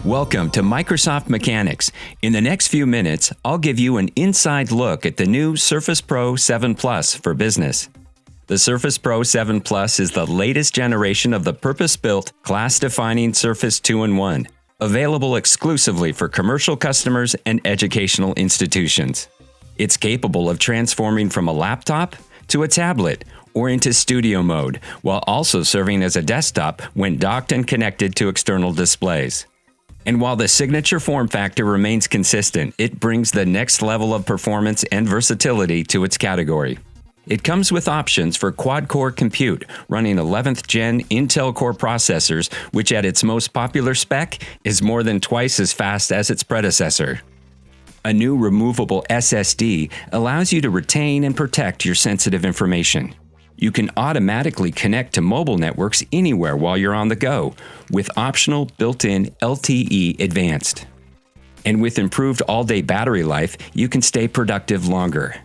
Welcome to Microsoft Mechanics. In the next few minutes, I'll give you an inside look at the new Surface Pro 7 Plus for business. The Surface Pro 7 Plus is the latest generation of the purpose-built, class-defining Surface 2-in-1, available exclusively for commercial customers and educational institutions. It's capable of transforming from a laptop to a tablet or into studio mode, while also serving as a desktop when docked and connected to external displays. And while the signature form factor remains consistent, it brings the next level of performance and versatility to its category. It comes with options for quad-core compute, running 11th Gen Intel Core processors, which at its most popular spec is more than twice as fast as its predecessor. A new removable SSD allows you to retain and protect your sensitive information. You can automatically connect to mobile networks anywhere while you're on the go, with optional built-in LTE Advanced. And with improved all-day battery life, you can stay productive longer.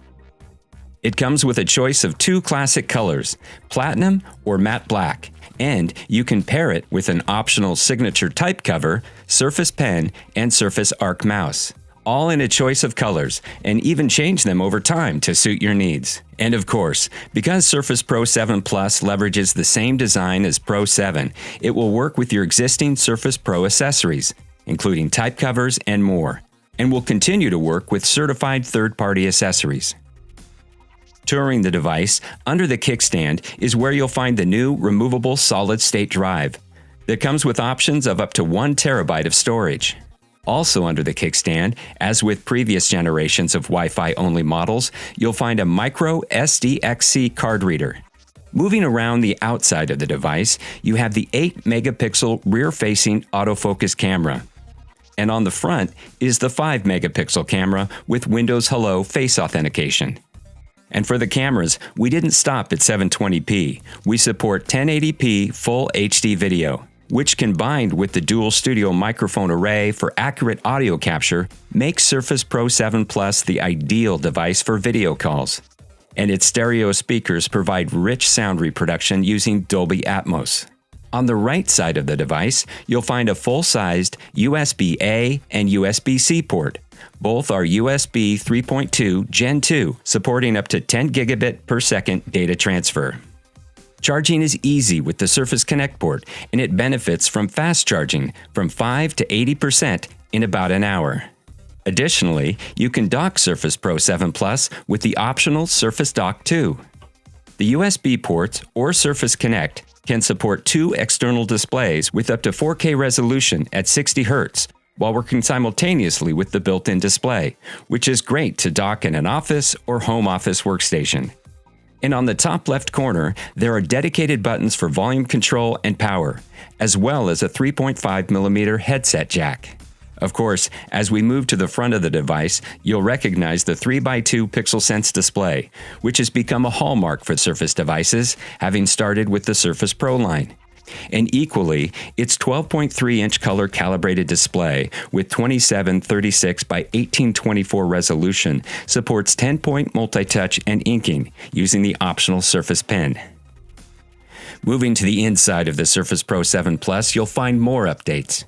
It comes with a choice of two classic colors, platinum or matte black, and you can pair it with an optional signature type cover, Surface Pen, and Surface Arc mouse, all in a choice of colors, and even change them over time to suit your needs. And of course, because Surface Pro 7 Plus leverages the same design as Pro 7, it will work with your existing Surface Pro accessories, including type covers and more, and will continue to work with certified third-party accessories. Touring the device, under the kickstand is where you'll find the new removable solid-state drive that comes with options of up to 1 terabyte of storage. Also under the kickstand, as with previous generations of Wi-Fi only models, you'll find a micro SDXC card reader. Moving around the outside of the device, you have the 8-megapixel rear-facing autofocus camera. And on the front is the 5-megapixel camera with Windows Hello face authentication. And for the cameras, we didn't stop at 720p. We support 1080p Full HD video, which combined with the dual studio microphone array for accurate audio capture, makes Surface Pro 7 Plus the ideal device for video calls. And its stereo speakers provide rich sound reproduction using Dolby Atmos. On the right side of the device, you'll find a full-sized USB-A and USB-C port. Both are USB 3.2 Gen 2, supporting up to 10 gigabit per second data transfer. Charging is easy with the Surface Connect port, and it benefits from fast charging from 5 to 80% in about an hour. Additionally, you can dock Surface Pro 7 Plus with the optional Surface Dock 2. The USB ports or Surface Connect can support 2 external displays with up to 4K resolution at 60 Hz, while working simultaneously with the built-in display, which is great to dock in an office or home office workstation. And on the top left corner, there are dedicated buttons for volume control and power, as well as a 3.5mm headset jack. Of course, as we move to the front of the device, you'll recognize the 3x2 Pixel Sense display, which has become a hallmark for Surface devices, having started with the Surface Pro line. And equally, its 12.3-inch color calibrated display with 2736 by 1824 resolution supports 10-point multi-touch and inking using the optional Surface Pen. Moving to the inside of the Surface Pro 7 Plus, you'll find more updates.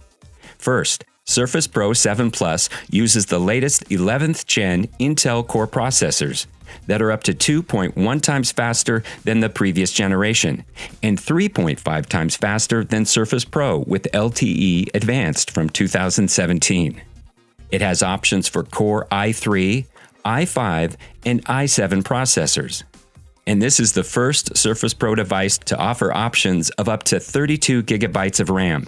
First, Surface Pro 7 Plus uses the latest 11th Gen Intel Core processors that are up to 2.1 times faster than the previous generation and 3.5 times faster than Surface Pro with LTE Advanced from 2017. It has options for Core i3, i5, and i7 processors. And this is the first Surface Pro device to offer options of up to 32 gigabytes of RAM.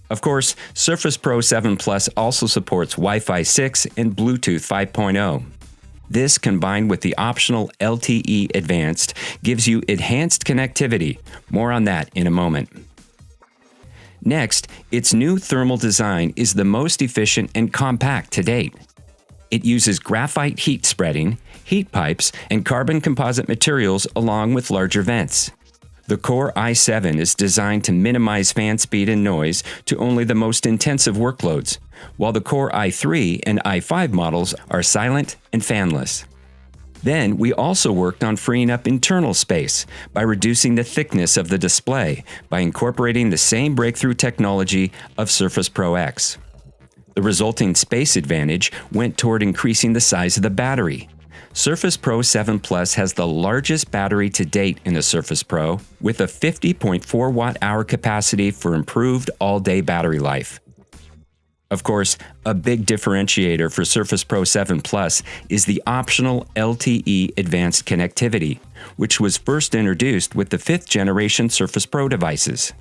Of course, Surface Pro 7 Plus also supports Wi-Fi 6 and Bluetooth 5.0. This, combined with the optional LTE Advanced, gives you enhanced connectivity. More on that in a moment. Next, its new thermal design is the most efficient and compact to date. It uses graphite heat spreading, heat pipes, and carbon composite materials along with larger vents. The Core i7 is designed to minimize fan speed and noise to only the most intensive workloads, while the Core i3 and i5 models are silent and fanless. Then, we also worked on freeing up internal space by reducing the thickness of the display by incorporating the same breakthrough technology of Surface Pro X. The resulting space advantage went toward increasing the size of the battery. Surface Pro 7 Plus has the largest battery to date in a Surface Pro, with a 50.4 watt-hour capacity for improved all-day battery life. Of course, a big differentiator for Surface Pro 7 Plus is the optional LTE Advanced connectivity, which was first introduced with the 5th generation Surface Pro devices.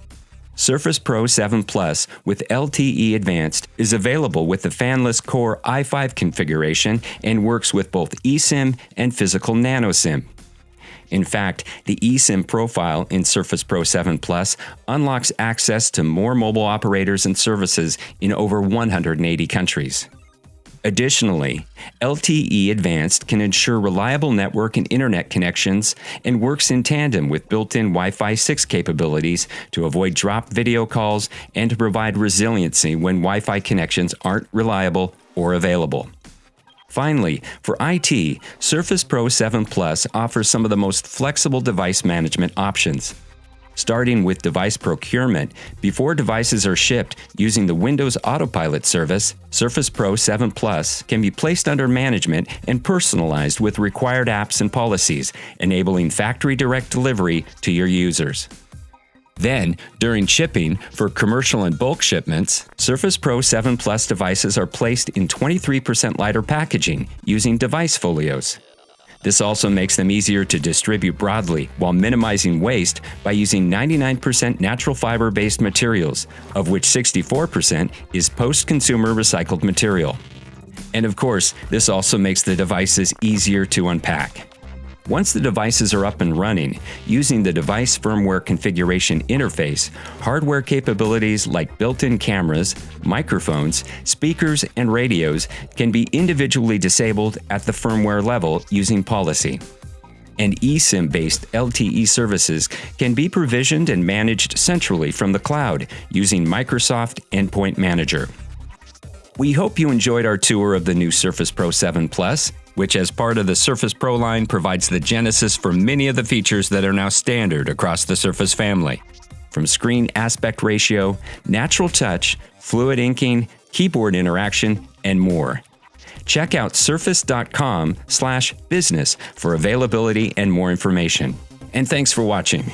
Surface Pro 7 Plus with LTE Advanced is available with the fanless Core i5 configuration and works with both eSIM and physical nano SIM. In fact, the eSIM profile in Surface Pro 7 Plus unlocks access to more mobile operators and services in over 180 countries. Additionally, LTE Advanced can ensure reliable network and internet connections and works in tandem with built-in Wi-Fi 6 capabilities to avoid dropped video calls and to provide resiliency when Wi-Fi connections aren't reliable or available. Finally, for IT, Surface Pro 7 Plus offers some of the most flexible device management options. Starting with device procurement, before devices are shipped using the Windows Autopilot service, Surface Pro 7 Plus can be placed under management and personalized with required apps and policies, enabling factory direct delivery to your users. Then, during shipping, for commercial and bulk shipments, Surface Pro 7 Plus devices are placed in 23% lighter packaging using device folios. This also makes them easier to distribute broadly while minimizing waste by using 99% natural fiber-based materials, of which 64% is post-consumer recycled material. And of course, this also makes the devices easier to unpack. Once the devices are up and running, using the device firmware configuration interface, hardware capabilities like built-in cameras, microphones, speakers, and radios can be individually disabled at the firmware level using policy. And eSIM-based LTE services can be provisioned and managed centrally from the cloud using Microsoft Endpoint Manager. We hope you enjoyed our tour of the new Surface Pro 7 Plus, which as part of the Surface Pro line provides the genesis for many of the features that are now standard across the Surface family. From screen aspect ratio, natural touch, fluid inking, keyboard interaction, and more. Check out surface.com/business for availability and more information. And thanks for watching.